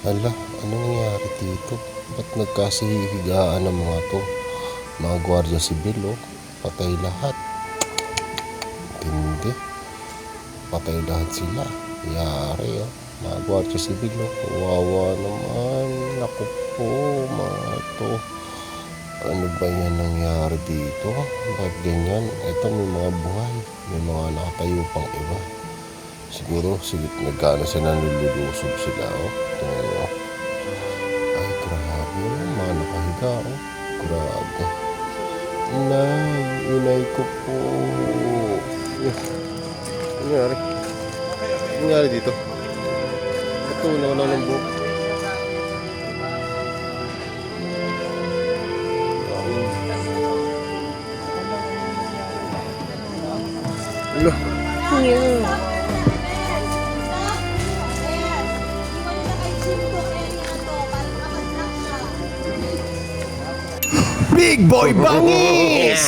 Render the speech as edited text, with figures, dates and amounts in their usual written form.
Hala, ano nangyari dito? Ba't nagkasihigaan ng mga to? Mga gwardiya sibil, oh. Patay lahat. Tindi. Patay lahat sila. Yari, oh. Mga gwardiya sibil, oh. Wawa naman. Naku po, mga to. Ano ba yan nangyari dito? Bakit ganyan? Ito may mga buhay. May mga nakatayo pang iba. Siguro, nagkano sila, nalulusob sila, oh. Tingnan mo. Ay, grabe, oh. Mga nakahiga, oh. Grabe. Inay ko po. Nangyari? Nangyari dito? Ito, nawala ng buhok. Alo. Big Boy Bangis!